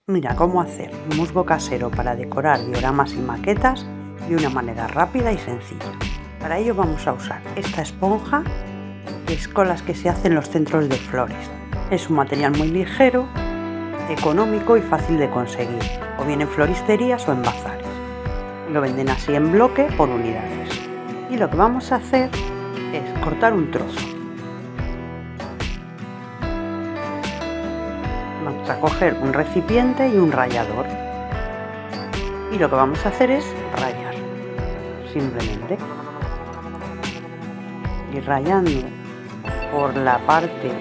Mira cómo hacer un musgo casero para decorar dioramas y maquetas de una manera rápida y sencilla. Para ello vamos a usar esta esponja, que es con las que se hacen los centros de flores. Es un material muy ligero, económico y fácil de conseguir, o bien en floristerías o en bazares. Lo venden así en bloque por unidades. Y lo que vamos a hacer es cortar un trozo. Vamos a coger un recipiente y un rallador. Y lo que vamos a hacer es rallar. Simplemente. Ir rallando por la parte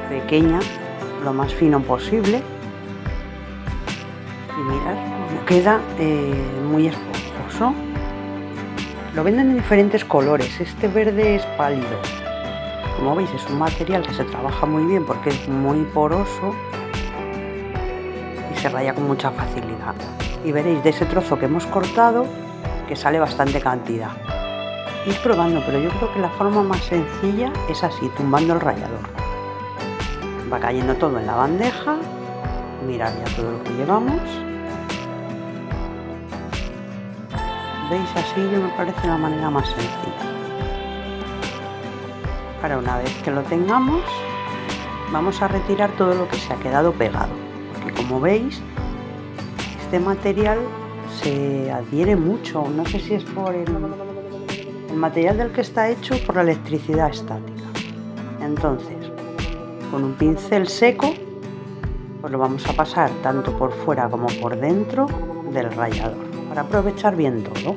pequeña, lo más fino posible. Y mirad cómo queda muy esponjoso. Lo venden en diferentes colores. Este verde es pálido. Como veis, es un material que se trabaja muy bien porque es muy poroso y se raya con mucha facilidad. Y veréis de ese trozo que hemos cortado que sale bastante cantidad. Ir probando, pero yo creo que la forma más sencilla es así, tumbando el rallador. Va cayendo todo en la bandeja. Mirad ya todo lo que llevamos. ¿Veis? Así me parece la manera más sencilla. Ahora, una vez que lo tengamos, vamos a retirar todo lo que se ha quedado pegado. Porque como veis, este material se adhiere mucho. No sé si es por el material del que está hecho, por la electricidad estática. Entonces, con un pincel seco, pues lo vamos a pasar tanto por fuera como por dentro del rallador, para aprovechar bien todo.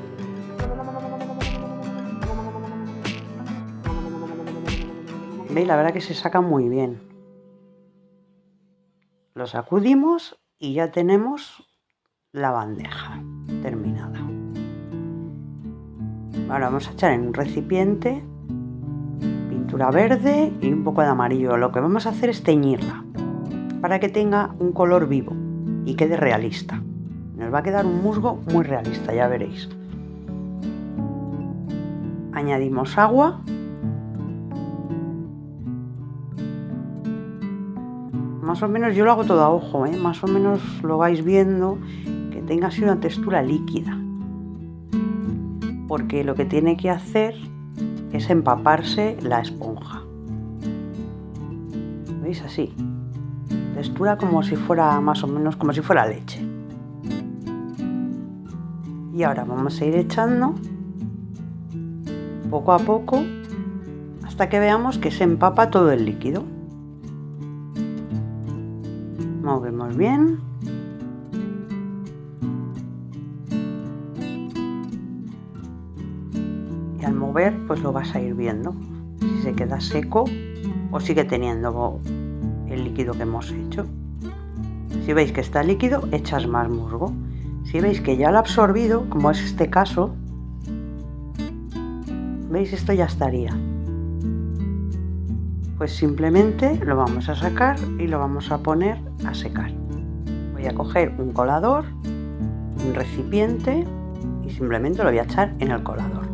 ¿Veis? La verdad que se saca muy bien. Lo sacudimos y ya tenemos la bandeja terminada. Ahora vamos a echar en un recipiente pintura verde y un poco de amarillo. Lo que vamos a hacer es teñirla para que tenga un color vivo y quede realista. Nos va a quedar un musgo muy realista, ya veréis. Añadimos agua. Más o menos yo lo hago todo a ojo, más o menos lo vais viendo, que tenga así una textura líquida. Porque lo que tiene que hacer es empaparse la esponja. ¿Veis? Así. Textura como si fuera, más o menos como si fuera leche. Y ahora vamos a ir echando poco a poco hasta que veamos que se empapa todo el líquido. Movemos bien. Y al mover, pues lo vas a ir viendo. Si se queda seco o sigue teniendo el líquido que hemos hecho. Si veis que está líquido, echas más musgo. Si veis que ya lo ha absorbido, como es este caso, ¿veis? Esto ya estaría. Pues simplemente lo vamos a sacar y lo vamos a poner a secar. Voy a coger un colador, un recipiente y simplemente lo voy a echar en el colador.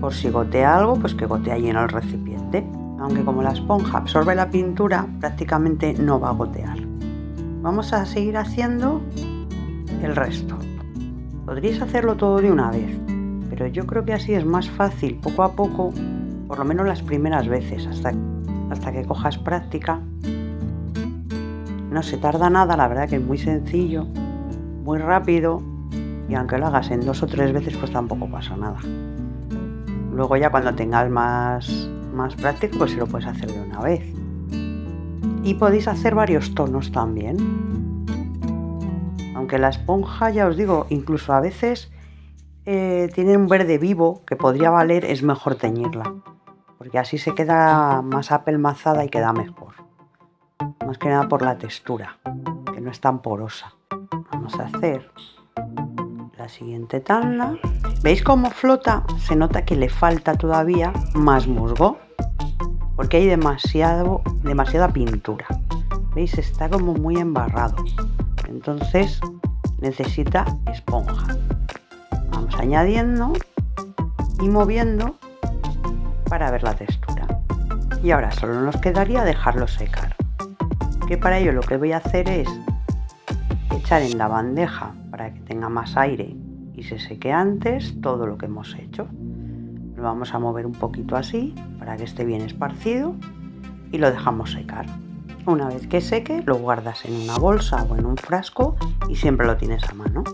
Por si gotea algo, pues que gotee ahí en el recipiente. Aunque como la esponja absorbe la pintura, prácticamente no va a gotear. Vamos a seguir haciendo el resto. Podríais hacerlo todo de una vez, pero yo creo que así es más fácil, poco a poco, por lo menos las primeras veces, hasta que cojas práctica. No se tarda nada, la verdad que es muy sencillo, muy rápido, y aunque lo hagas en 2 o 3 veces, pues tampoco pasa nada. Luego ya cuando tengas más práctico, pues se lo puedes hacer de una vez. Y podéis hacer varios tonos también. Aunque la esponja, ya os digo, incluso a veces tiene un verde vivo que podría valer, es mejor teñirla. Porque así se queda más apelmazada y queda mejor. Más que nada por la textura, que no es tan porosa. Vamos a hacer la siguiente tanda. ¿Veis cómo flota? Se nota que le falta todavía más musgo. Porque hay demasiada pintura. ¿Veis? Está como muy embarrado. Entonces necesita esponja. Vamos añadiendo y moviendo para ver la textura. Y ahora solo nos quedaría dejarlo secar. que para ello lo que voy a hacer es echar en la bandeja para que tenga más aire y se seque antes todo lo que hemos hecho. Lo vamos a mover un poquito así para que esté bien esparcido y lo dejamos secar. Una vez que seque lo guardas en una bolsa o en un frasco y siempre lo tienes a mano.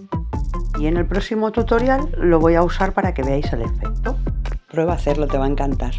Y en el próximo tutorial lo voy a usar para que veáis el efecto. Prueba a hacerlo, te va a encantar.